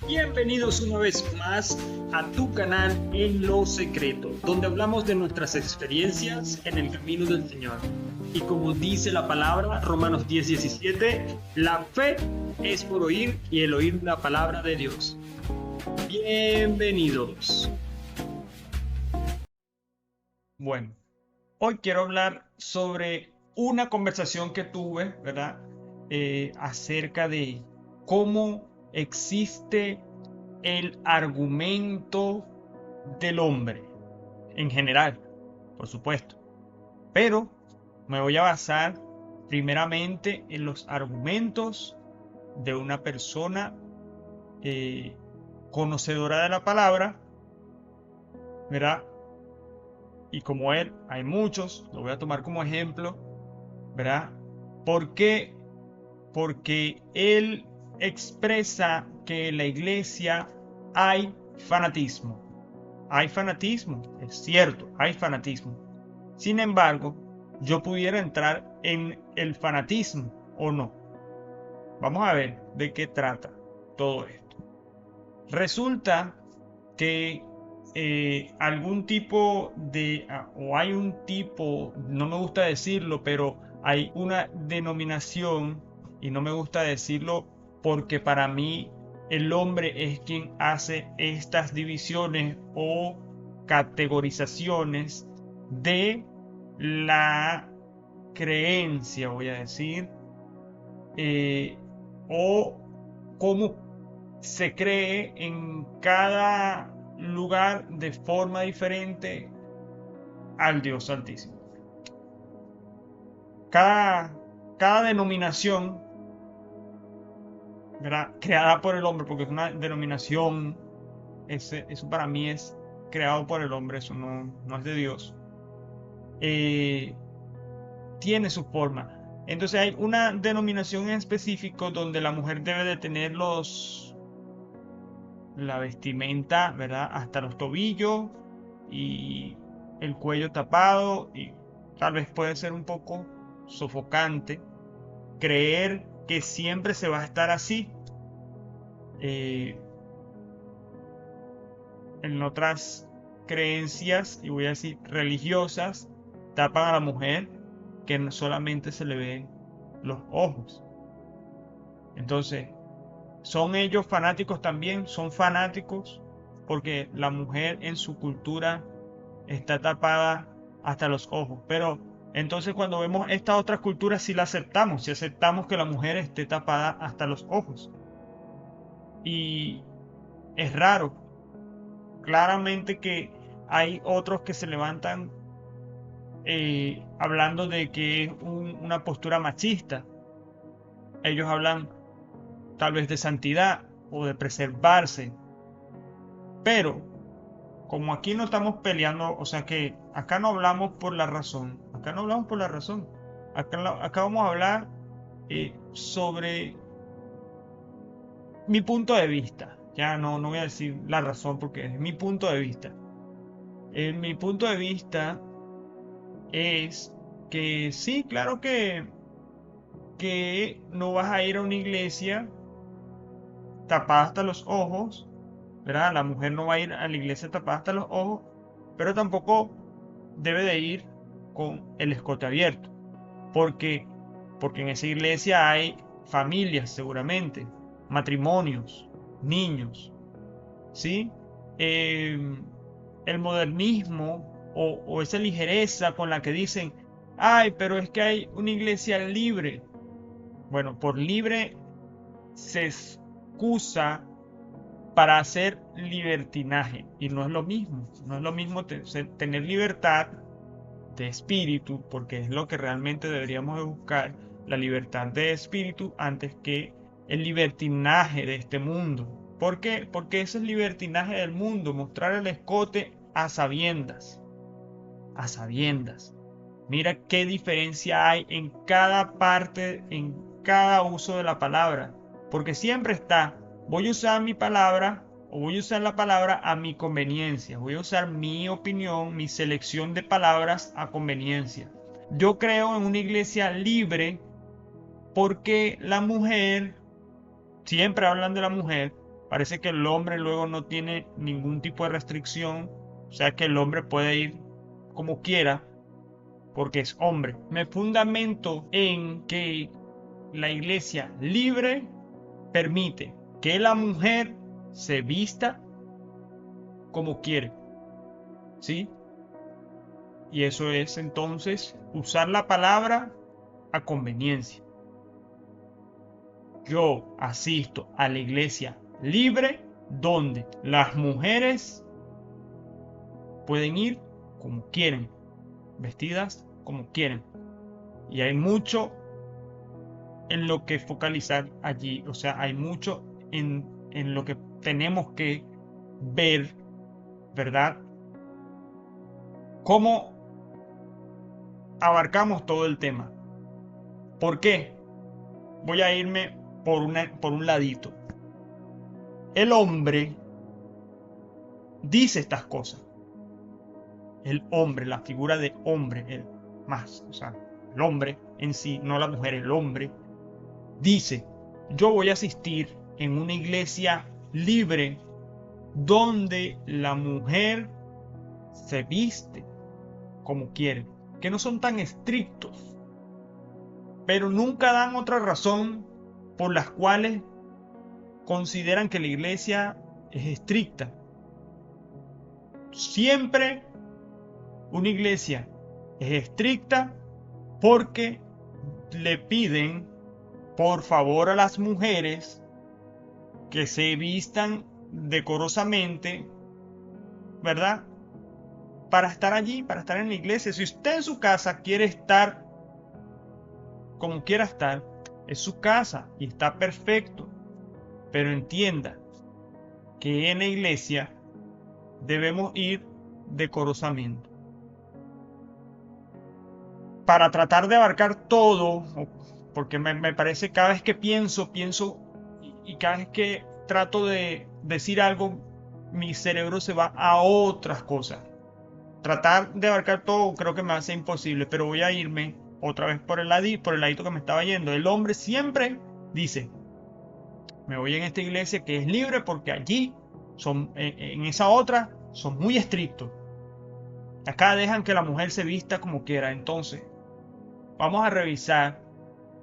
Bienvenidos una vez más a tu canal En lo Secreto, donde hablamos de nuestras experiencias en el camino del Señor. Y como dice la palabra, Romanos 10:17, la fe es por oír y el oír la palabra de Dios. Bienvenidos. Bueno, hoy quiero hablar sobre una conversación que tuve, ¿verdad? Acerca de cómo existe el argumento del hombre en general, por supuesto. Pero me voy a basar primeramente en los argumentos de una persona conocedora de la palabra, ¿verdad? Y como él, hay muchos, lo voy a tomar como ejemplo, ¿verdad? ¿Por qué? Porque él expresa que en la iglesia hay fanatismo. Hay fanatismo, es cierto, hay fanatismo. Sin embargo, yo pudiera entrar en el fanatismo o no. Vamos a ver de qué trata todo esto. Resulta que algún tipo de, o hay un tipo, no me gusta decirlo, pero hay una denominación, y no me gusta decirlo porque para mí el hombre es quien hace estas divisiones o categorizaciones de la creencia, voy a decir, o cómo se cree en cada lugar de forma diferente al Dios Altísimo. Cada denominación, ¿verdad?, creada por el hombre, porque es una denominación, eso para mí es creado por el hombre, eso no es de Dios, tiene su forma. Entonces hay una denominación en específico donde la mujer debe de tener la vestimenta, ¿verdad?, hasta los tobillos y el cuello tapado, y tal vez puede ser un poco sofocante creer que siempre se va a estar así. En otras creencias, y voy a decir religiosas, tapan a la mujer que solamente se le ven los ojos. Entonces, ¿son ellos fanáticos también? Son fanáticos porque la mujer en su cultura está tapada hasta los ojos. Pero entonces cuando vemos estas otras culturas sí la aceptamos, sí aceptamos que la mujer esté tapada hasta los ojos. Y es raro. Claramente que hay otros que se levantan hablando de que es una postura machista. Ellos hablan tal vez de santidad o de preservarse. Pero como aquí no estamos peleando, o sea que acá no hablamos por la razón. Acá no hablamos por la razón. Acá vamos a hablar sobre mi punto de vista. Ya no voy a decir la razón porque es mi punto de vista. Mi punto de vista es que sí, claro que no vas a ir a una iglesia tapada hasta los ojos, ¿verdad? La mujer no va a ir a la iglesia tapada hasta los ojos, pero tampoco debe de ir con el escote abierto. Porque en esa iglesia hay familias seguramente, matrimonios, niños, ¿sí? El modernismo o esa ligereza con la que dicen, ay, pero es que hay una iglesia libre. Bueno, por libre se excusa para hacer libertinaje, y no es lo mismo. No es lo mismo tener libertad de espíritu, porque es lo que realmente deberíamos de buscar, la libertad de espíritu antes que el libertinaje de este mundo. ¿Por qué? Porque ese es el libertinaje del mundo, mostrar el escote a sabiendas. A sabiendas. Mira qué diferencia hay en cada parte, en cada uso de la palabra. Porque siempre está, voy a usar mi palabra o voy a usar la palabra a mi conveniencia. Voy a usar mi opinión, mi selección de palabras a conveniencia. Yo creo en una iglesia libre porque la mujer, siempre hablan de la mujer, Parece que el hombre luego no tiene ningún tipo de restricción, o sea que el hombre puede ir como quiera porque es hombre. Me fundamento en que la iglesia libre permite que la mujer se vista como quiere, ¿sí? Y eso es entonces usar la palabra a conveniencia. Yo asisto a la iglesia libre donde las mujeres pueden ir como quieren, vestidas como quieren. Y hay mucho en lo que focalizar allí, o sea, hay mucho en lo que tenemos que ver, ¿verdad? Cómo abarcamos todo el tema. ¿Por qué? Voy a irme por un ladito. El hombre dice estas cosas. El hombre, la figura de hombre, o sea, el hombre en sí, no la mujer, el hombre, dice, yo voy a asistir en una iglesia libre donde la mujer se viste como quiere, que no son tan estrictos, pero nunca dan otra razón por las cuales consideran que la iglesia es estricta. Siempre una iglesia es estricta porque le piden por favor a las mujeres que se vistan decorosamente, ¿verdad? Para estar allí, para estar en la iglesia. Si usted en su casa quiere estar como quiera estar, es su casa y está perfecto. Pero entienda que en la iglesia debemos ir decorosamente. Para tratar de abarcar todo, porque me parece cada vez que pienso y cada vez que trato de decir algo, mi cerebro se va a otras cosas. Tratar de abarcar todo creo que me hace imposible, pero voy a irme otra vez por el ladito que me estaba yendo. El hombre siempre dice, me voy en esta iglesia que es libre porque allí en esa otra son muy estrictos. Acá dejan que la mujer se vista como quiera. Entonces, vamos a revisar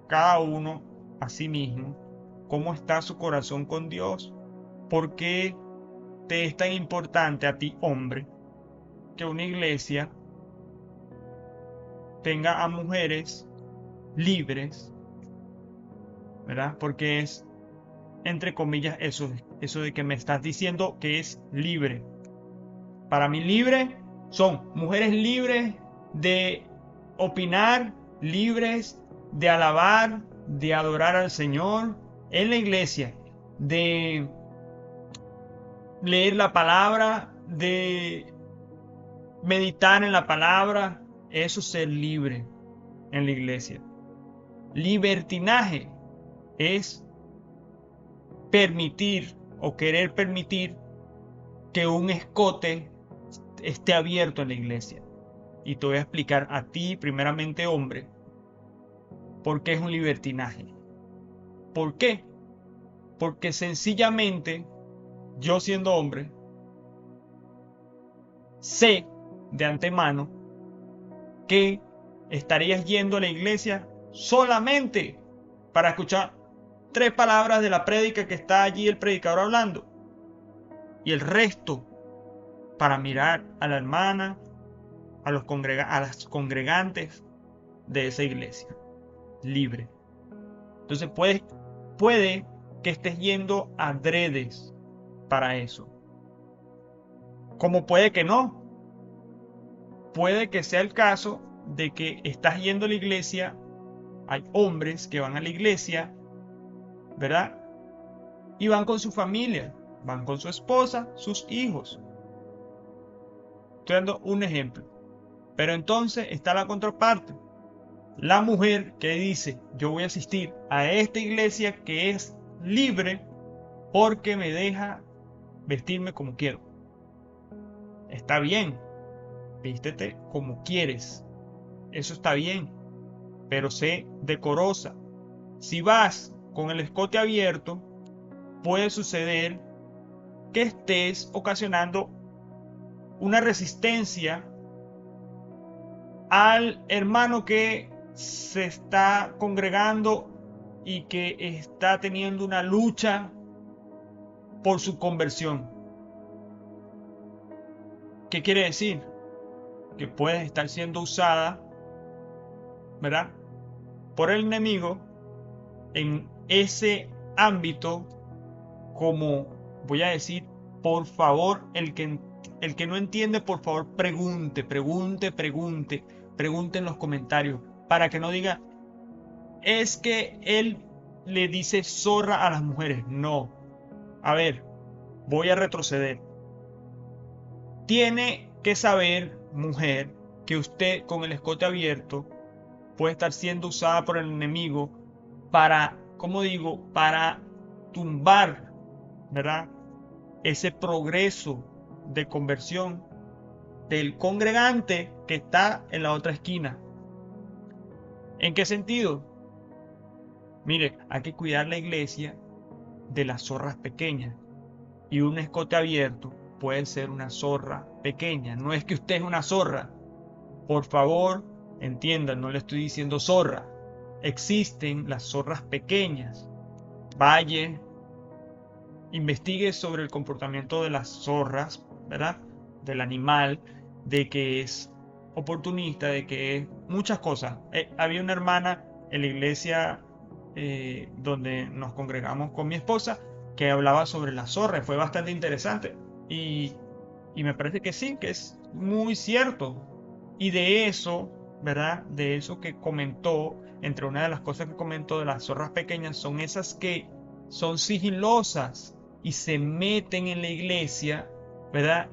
cada uno a sí mismo cómo está su corazón con Dios. ¿Por qué te es tan importante a ti, hombre, que una iglesia tenga a mujeres libres, ¿verdad? Porque es, entre comillas, eso de que me estás diciendo que es libre. Para mí libre son mujeres libres de opinar, libres de alabar, de adorar al Señor en la iglesia, de leer la palabra, de meditar en la palabra. Eso es ser libre en la iglesia. Libertinaje es permitir o querer permitir que un escote esté abierto en la iglesia. Y te voy a explicar a ti, primeramente hombre, por qué es un libertinaje. ¿Por qué? Porque sencillamente, yo siendo hombre, sé de antemano que estarías yendo a la iglesia solamente para escuchar 3 palabras de la prédica que está allí el predicador hablando. Y el resto para mirar a la hermana, a las congregantes de esa iglesia. Libre. Entonces puede que estés yendo adredes para eso. Como puede que no. Puede que sea el caso de que estás yendo a la iglesia, hay hombres que van a la iglesia, ¿verdad? Y van con su familia, van con su esposa, sus hijos. Estoy dando un ejemplo. Pero entonces está la contraparte. La mujer que dice, yo voy a asistir a esta iglesia que es libre porque me deja vestirme como quiero. Está bien, vístete como quieres. Eso está bien, pero sé decorosa. Si vas con el escote abierto, puede suceder que estés ocasionando una resistencia al hermano que se está congregando y que está teniendo una lucha por su conversión. ¿Qué quiere decir? Que puedes estar siendo usada, ¿verdad?, por el enemigo en ese ámbito, como voy a decir, por favor, el que no entiende, por favor, pregunte en los comentarios, para que no diga, es que él le dice zorra a las mujeres. No. A ver, voy a retroceder. Tiene que saber, mujer, que usted con el escote abierto puede estar siendo usada por el enemigo para, como digo, para tumbar, ¿verdad?, ese progreso de conversión del congregante que está en la otra esquina. ¿En qué sentido? Mire, hay que cuidar la iglesia de las zorras pequeñas, y un escote abierto puede ser una zorra pequeña. No es que usted es una zorra. Por favor, entiendan, no le estoy diciendo zorra. Existen las zorras pequeñas. Vaya, investigue sobre el comportamiento de las zorras, ¿verdad?, del animal, de que es oportunista, de que es muchas cosas. Había una hermana en la iglesia donde nos congregamos con mi esposa, que hablaba sobre la zorra. Fue bastante interesante y me parece que sí, que es muy cierto. Y de eso, ¿verdad?, de eso que comentó, entre una de las cosas que comentó de las zorras pequeñas, son esas que son sigilosas y se meten en la iglesia, ¿verdad?,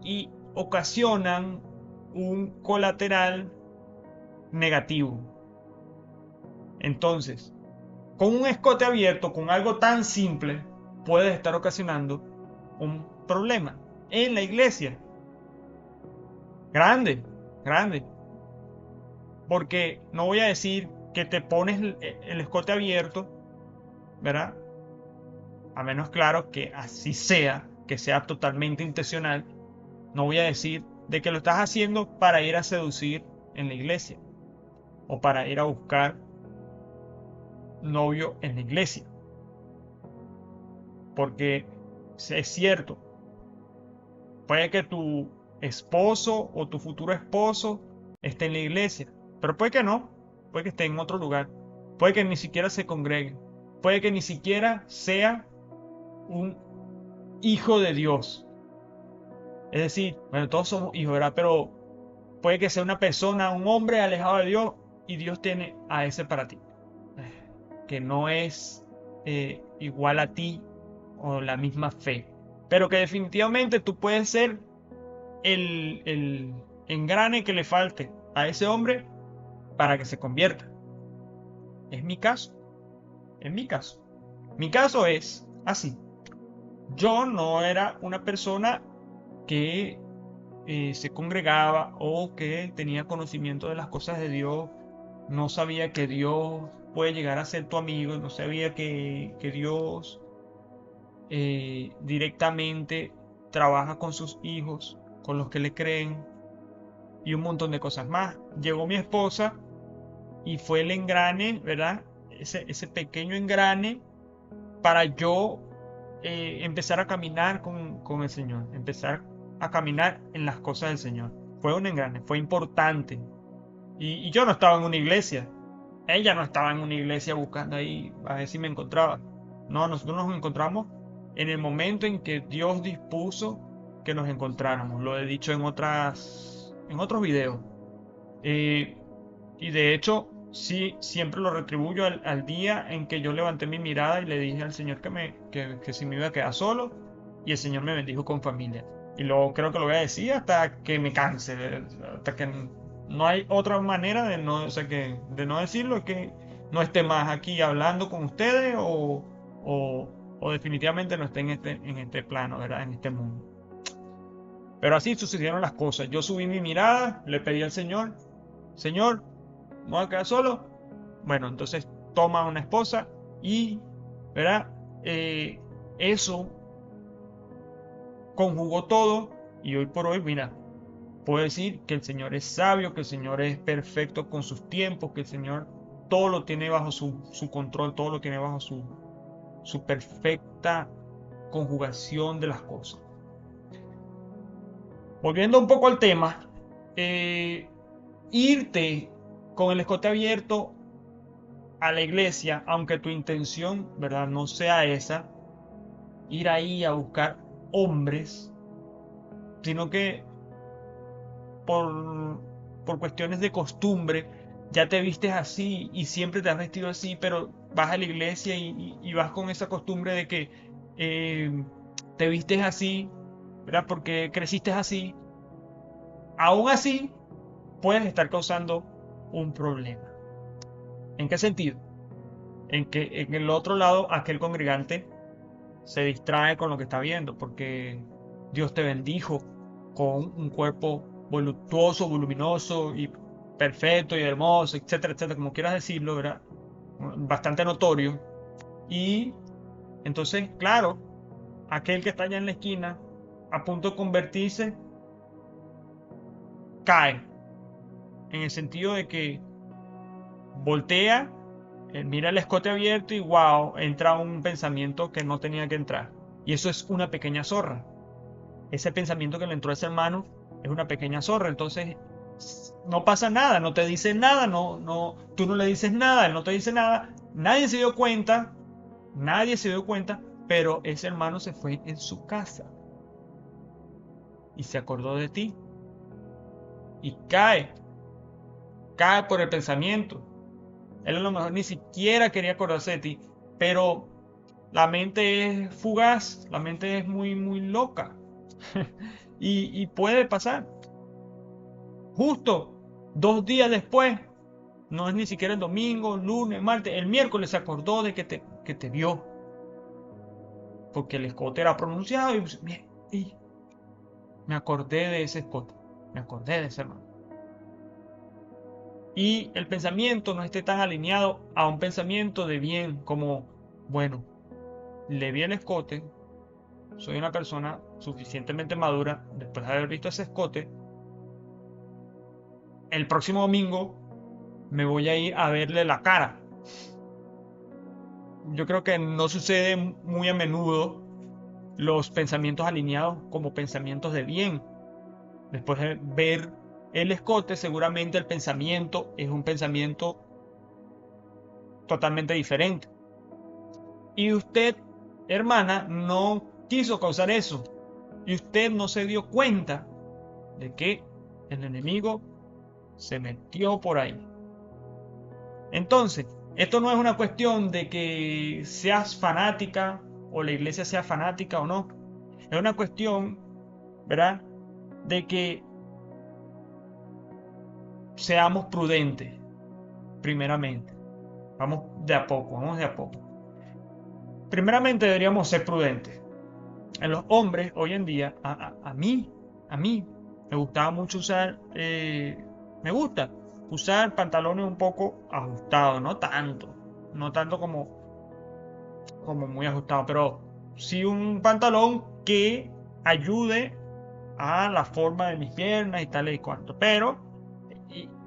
y ocasionan un colateral negativo. Entonces, con un escote abierto, con algo tan simple, puedes estar ocasionando un problema en la iglesia. Grande. Porque no voy a decir que te pones el escote abierto, ¿verdad?, a menos, claro, que así sea, que sea totalmente intencional. No voy a decir de que lo estás haciendo para ir a seducir en la iglesia o para ir a buscar novio en la iglesia. Porque es cierto, puede que tu esposo o tu futuro esposo esté en la iglesia, pero puede que no, puede que esté en otro lugar, puede que ni siquiera se congregue, puede que ni siquiera sea un hijo de Dios. Es decir, bueno, todos somos hijos, ¿verdad? Pero puede que sea una persona, un hombre alejado de Dios, y Dios tiene a ese para ti, que no es igual a ti o la misma fe, pero que definitivamente tú puedes ser el engrane que le falte a ese hombre para que se convierta. Es mi caso. Mi caso es así. Yo no era una persona que se congregaba o que tenía conocimiento de las cosas de Dios. No sabía que Dios puede llegar a ser tu amigo. No sabía que Dios directamente trabaja con sus hijos, con los que le creen, y un montón de cosas más. Llegó mi esposa y fue el engrane, ¿verdad?, ese pequeño engrane para yo empezar a caminar con el Señor, empezar a caminar en las cosas del Señor. Fue un engrane, fue importante. Y yo no estaba en una iglesia. Ella no estaba en una iglesia buscando ahí a ver si me encontraba. No, nosotros nos encontramos en el momento en que Dios dispuso que nos encontráramos. Lo he dicho en otros videos. Y de hecho, sí, siempre lo retribuyo al día en que yo levanté mi mirada y le dije al Señor que si me iba a quedar solo, y el Señor me bendijo con familia. Y luego creo que lo voy a decir hasta que me canse, hasta que no hay otra manera de no, o sea, de no decirlo, que no esté más aquí hablando con ustedes o definitivamente no esté en este plano, ¿verdad?, en este mundo. Pero así sucedieron las cosas. Yo subí mi mirada, le pedí al Señor, Señor, ¿me voy a quedar solo? Bueno, entonces toma una esposa y, ¿verdad?, eso conjugó todo y hoy por hoy, mira, puedo decir que el Señor es sabio, que el Señor es perfecto con sus tiempos, que el Señor todo lo tiene bajo su control, todo lo tiene bajo su perfecta conjugación de las cosas. Volviendo un poco al tema, irte con el escote abierto a la iglesia, aunque tu intención, ¿verdad?, no sea esa, ir ahí a buscar hombres, sino que por, por cuestiones de costumbre ya te vistes así y siempre te has vestido así, pero vas a la iglesia y vas con esa costumbre de que te vistes así, ¿verdad? Porque creciste así. Aún así, puedes estar causando un problema. ¿En qué sentido? En que en el otro lado, aquel congregante se distrae con lo que está viendo, porque Dios te bendijo con un cuerpo voluptuoso, voluminoso y perfecto y hermoso, etcétera, etcétera, como quieras decirlo, ¿verdad? Bastante notorio. Y entonces, claro, aquel que está allá en la esquina, a punto de convertirse, cae, en el sentido de que voltea, mira el escote abierto y wow, entra un pensamiento que no tenía que entrar. Y eso es una pequeña zorra. Ese pensamiento que le entró a ese hermano es una pequeña zorra. Entonces, no pasa nada, no te dice nada, tú no le dices nada, él no te dice nada. Nadie se dio cuenta, pero ese hermano se fue en su casa y se acordó de ti y cae por el pensamiento. Él a lo mejor ni siquiera quería acordarse de ti, pero la mente es fugaz, la mente es muy, muy loca. Y puede pasar. Justo 2 días después, no es ni siquiera el domingo, lunes, martes, el miércoles se acordó de que te vio. Porque el escote era pronunciado y me acordé de ese escote, me acordé de ese hermano. Y el pensamiento no esté tan alineado a un pensamiento de bien como, bueno, le vi el escote, soy una persona suficientemente madura después de haber visto ese escote, el próximo domingo me voy a ir a verle la cara. Yo creo que no sucede muy a menudo los pensamientos alineados como pensamientos de bien. Después de ver el escote, seguramente el pensamiento es un pensamiento totalmente diferente. Y usted, hermana, no quiso causar eso. Y usted no se dio cuenta de que el enemigo se metió por ahí. Entonces, esto no es una cuestión de que seas fanática o la iglesia sea fanática o no. Es una cuestión, ¿verdad?, de que seamos prudentes, primeramente. Vamos de a poco, vamos de a poco. Primeramente deberíamos ser prudentes. En los hombres, hoy en día, a mí, me gustaba mucho usar, me gusta usar pantalones un poco ajustados, no tanto como muy ajustado, pero sí un pantalón que ayude a la forma de mis piernas y tal y cuanto. Pero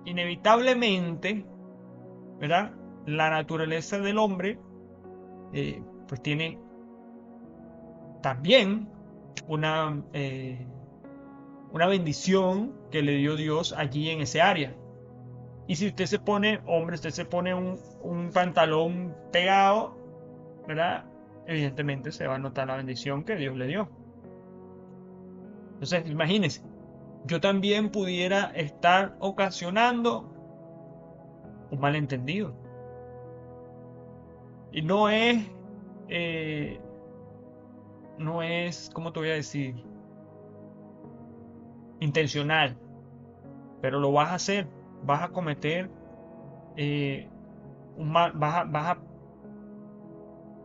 inevitablemente, ¿verdad? La naturaleza del hombre, pues tiene también una bendición que le dio Dios allí en ese área. Y si usted se pone, hombre, usted se pone un pantalón pegado, ¿verdad? Evidentemente se va a notar la bendición que Dios le dio. Entonces, imagínense, yo también pudiera estar ocasionando un malentendido. Y eh, no es, ¿cómo te voy a decir? Intencional, pero lo vas a hacer, vas a cometer eh, vas a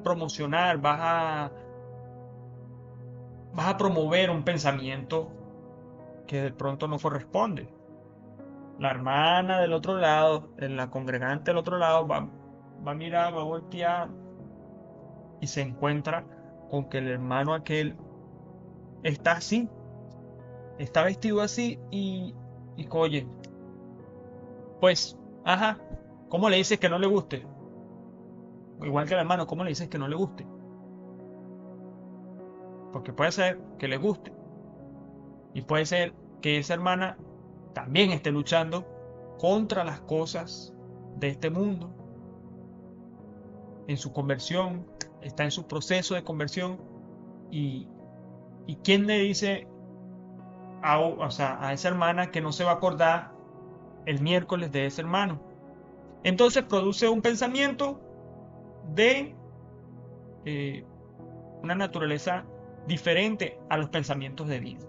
promocionar, vas a promover un pensamiento que de pronto no corresponde. La hermana del otro lado, la congregante del otro lado, va a mirar, va a voltear y se encuentra con que el hermano aquel está así, está vestido así y oye, pues, ajá, ¿cómo le dices que no le guste? Igual que al hermano, ¿cómo le dices que no le guste? Porque puede ser que le guste y puede ser que esa hermana también esté luchando contra las cosas de este mundo, en su conversión, está en su proceso de conversión y, y ¿quién le dice o sea, a esa hermana que no se va a acordar el miércoles de ese hermano? Entonces produce un pensamiento de eh, una naturaleza diferente a los pensamientos de vida.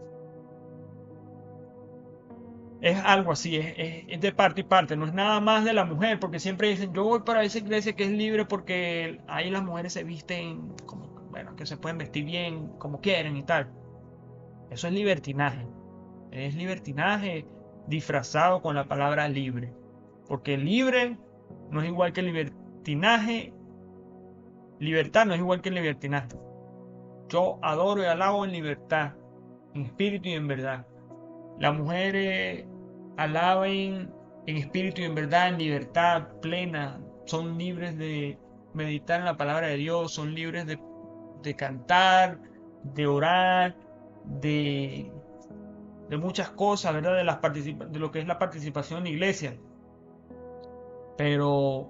Es algo así, es de parte y parte, no es nada más de la mujer, porque siempre dicen, yo voy para esa iglesia que es libre porque ahí las mujeres se visten como, bueno, que se pueden vestir bien como quieren y tal. Eso es libertinaje disfrazado con la palabra libre, porque libre no es igual que libertinaje, libertad no es igual que libertinaje. Yo adoro y alabo en libertad, en espíritu y en verdad. Las mujeres alaben en espíritu y en verdad, en libertad plena. Son libres de meditar en la palabra de Dios, son libres de cantar, de orar, de, de muchas cosas, ¿verdad? De lo que es la participación en la iglesia. Pero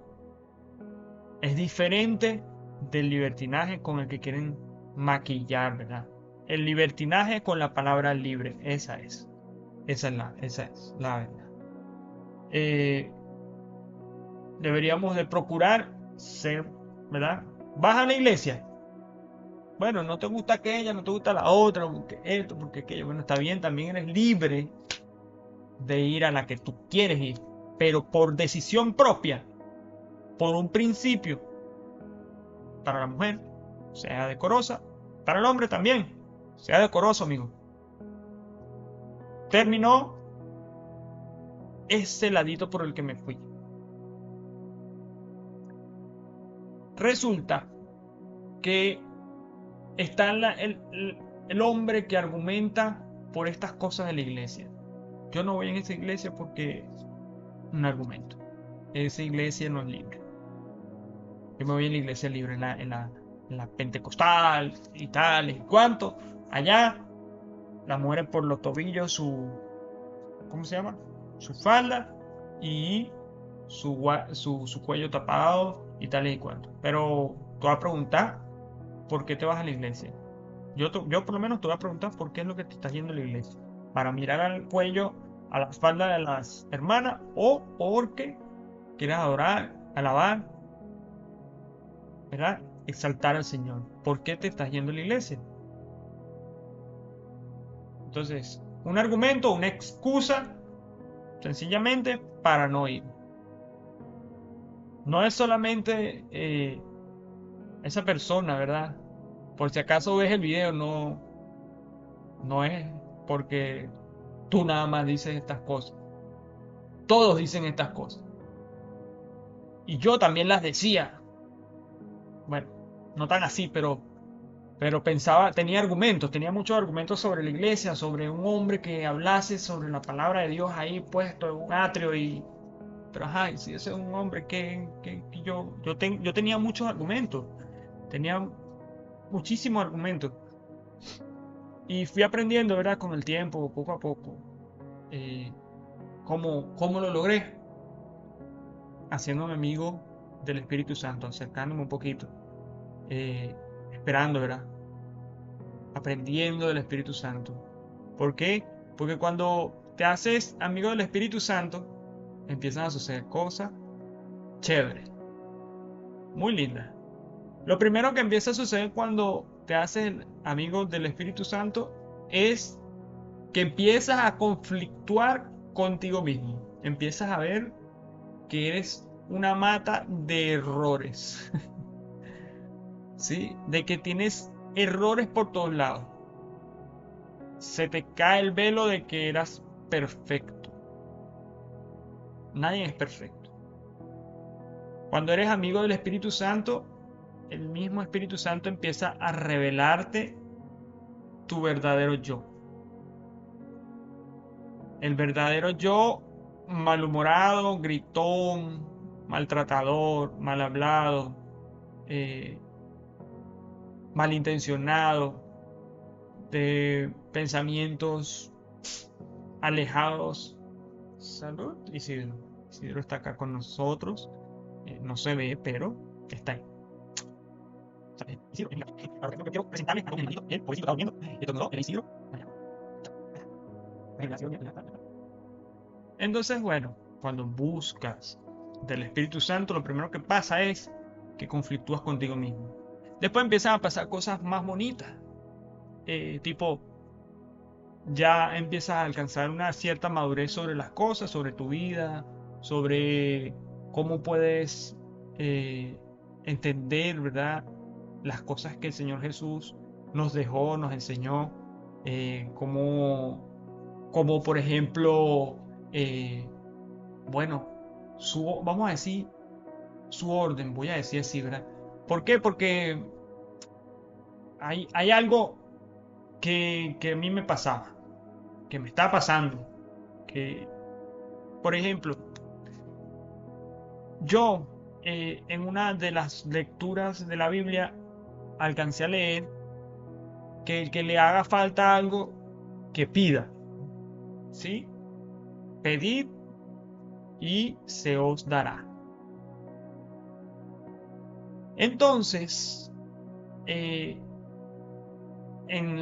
es diferente del libertinaje con el que quieren maquillar, ¿verdad? El libertinaje con la palabra libre, esa es. Esa es la verdad. Eh, Deberíamos de procurar ser, ¿verdad? Vas a la iglesia. Bueno, no te gusta aquella, no te gusta la otra, porque esto, porque aquello. Bueno, está bien, también eres libre de ir a la que tú quieres ir, pero por decisión propia, por un principio, para la mujer, sea decorosa, para el hombre también, sea decoroso, amigo. Terminó ese ladito por el que me fui. Resulta que está el hombre que argumenta por estas cosas de la iglesia. Yo no voy en esa iglesia porque un argumento. Esa iglesia no es libre. Yo me voy en la iglesia libre, en la pentecostal y tal y cuanto. Allá, las mujeres por los tobillos, ¿cómo se llama? Su falda y su cuello tapado y tal y cuanto. Pero tú vas a preguntar, ¿por qué te vas a la iglesia? Yo por lo menos te voy a preguntar por qué es lo que te estás yendo a la iglesia. Para mirar al cuello, a la espalda de las hermanas o porque quieres adorar, alabar, ¿verdad? Exaltar al Señor. ¿Por qué te estás yendo a la iglesia? Entonces, un argumento, una excusa, sencillamente para no ir. No es solamente esa persona, ¿verdad? Por si acaso ves el video, no es porque tú nada más dices estas cosas. Todos dicen estas cosas. Y yo también las decía. Bueno, no tan así, pero pensaba, tenía muchos argumentos sobre la iglesia, sobre un hombre que hablase sobre la palabra de Dios ahí puesto en un atrio pero ajá, y si ese es un hombre que yo tenía muchos argumentos, tenía muchísimos argumentos. Y fui aprendiendo, ¿verdad? Con el tiempo, poco a poco, eh, cómo lo logré, haciéndome amigo del Espíritu Santo, acercándome un poquito, esperando, ¿verdad? Aprendiendo del Espíritu Santo. ¿Por qué? Porque cuando te haces amigo del Espíritu Santo, empiezan a suceder cosas chéveres, muy lindas. Lo primero que empieza a suceder cuando te haces amigo del Espíritu Santo es que empiezas a conflictuar contigo mismo. Empiezas a ver que eres una mata de errores. ¿Sí? De que tienes errores por todos lados. Se te cae el velo de que eras perfecto. Nadie es perfecto. Cuando eres amigo del Espíritu Santo, el mismo Espíritu Santo empieza a revelarte tu verdadero yo. El verdadero yo malhumorado, gritón, maltratador, mal hablado, eh, malintencionado, de pensamientos alejados. Salud, Isidro. Isidro está acá con nosotros. No se ve, pero está ahí. Isidro, ahora que quiero presentarle a un el pobrecito está durmiendo. Estornudó, el Isidro. Entonces, bueno, cuando buscas del Espíritu Santo, lo primero que pasa es que conflictúas contigo mismo. Después empiezan a pasar cosas más bonitas. Tipo, ya empiezas a alcanzar una cierta madurez sobre las cosas, sobre tu vida, sobre cómo puedes entender, ¿verdad? Las cosas que el Señor Jesús nos dejó, nos enseñó, como por ejemplo, bueno, vamos a decir su orden, voy a decir así, ¿verdad? ¿Por qué? Porque hay algo que a mí me pasaba, que me está pasando, que, por ejemplo, yo en una de las lecturas de la Biblia alcancé a leer que el que le haga falta algo, que pida, ¿sí? Pedid y se os dará. Entonces, en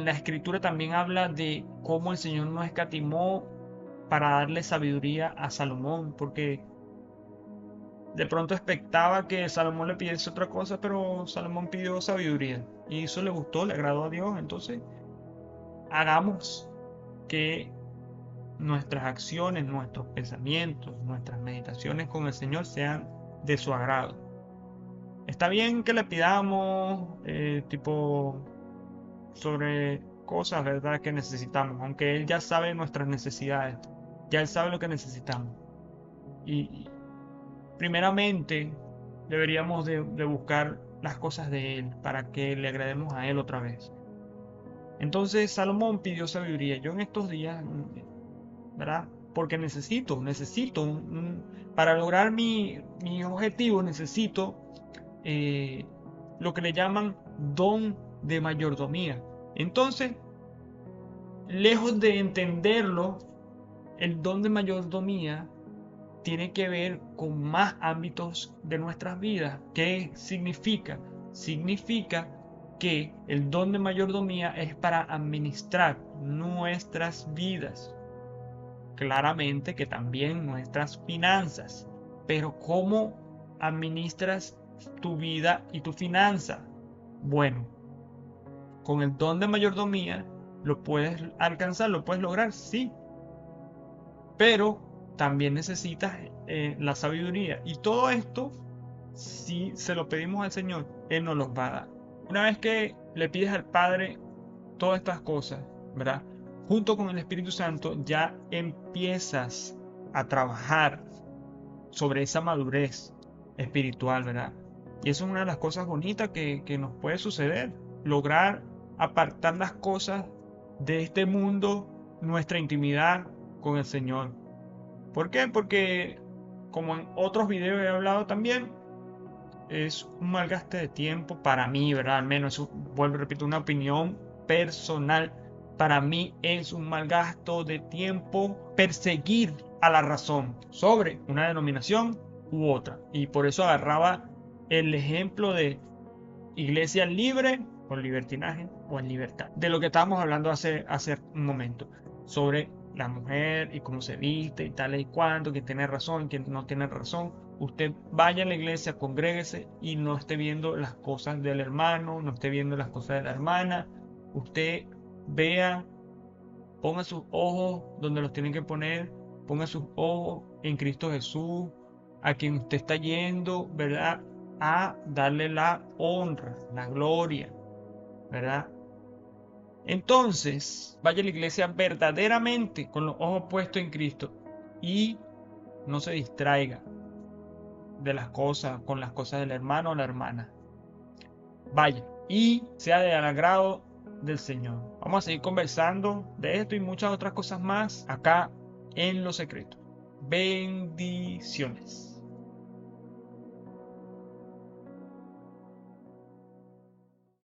la escritura también habla de cómo el Señor no escatimó para darle sabiduría a Salomón, porque de pronto expectaba que Salomón le pidiese otra cosa, pero Salomón pidió sabiduría y eso le gustó, le agradó a Dios. Entonces, hagamos que nuestras acciones, nuestros pensamientos, nuestras meditaciones con el Señor sean de su agrado. Está bien que le pidamos, tipo, sobre cosas, ¿verdad?, que necesitamos, aunque Él ya sabe nuestras necesidades, ya Él sabe lo que necesitamos. Y primeramente deberíamos de buscar las cosas de Él para que le agrademos a Él otra vez. Entonces Salomón pidió sabiduría. Yo en estos días, ¿verdad? Porque necesito para lograr mi objetivo, necesito lo que le llaman don de mayordomía. Entonces, lejos de entenderlo, el don de mayordomía tiene que ver con más ámbitos de nuestras vidas. ¿Qué significa? Significa que el don de mayordomía es para administrar nuestras vidas. Claramente que también nuestras finanzas. Pero ¿cómo administras tu vida y tu finanza? Bueno, con el don de mayordomía lo puedes alcanzar, lo puedes lograr, sí. Pero también necesitas la sabiduría. Y todo esto, si se lo pedimos al Señor, Él nos los va a dar. Una vez que le pides al Padre todas estas cosas, ¿verdad? Junto con el Espíritu Santo, ya empiezas a trabajar sobre esa madurez espiritual, ¿verdad? Y eso es una de las cosas bonitas que nos puede suceder. Lograr apartar las cosas de este mundo, nuestra intimidad con el Señor. ¿Por qué? Porque, como en otros videos he hablado también, es un mal gasto de tiempo para mí, ¿verdad? Al menos, eso, vuelvo y repito, una opinión personal. Para mí es un mal gasto de tiempo perseguir a la razón sobre una denominación u otra. Y por eso agarraba el ejemplo de iglesia libre o libertinaje o en libertad. De lo que estábamos hablando hace un momento. Sobre la mujer y cómo se viste y tal y cuánto, quién tiene razón, quién no tiene razón. Usted vaya a la iglesia, congréguese y no esté viendo las cosas del hermano, no esté viendo las cosas de la hermana. Usted vea, ponga sus ojos donde los tienen que poner, ponga sus ojos en Cristo Jesús, a quien usted está yendo, ¿verdad?, a darle la honra, la gloria, ¿verdad? Entonces, vaya a la iglesia verdaderamente con los ojos puestos en Cristo y no se distraiga de las cosas, con las cosas del hermano o la hermana. Vaya y sea del agrado del Señor. Vamos a seguir conversando de esto y muchas otras cosas más acá en Lo Secreto. Bendiciones.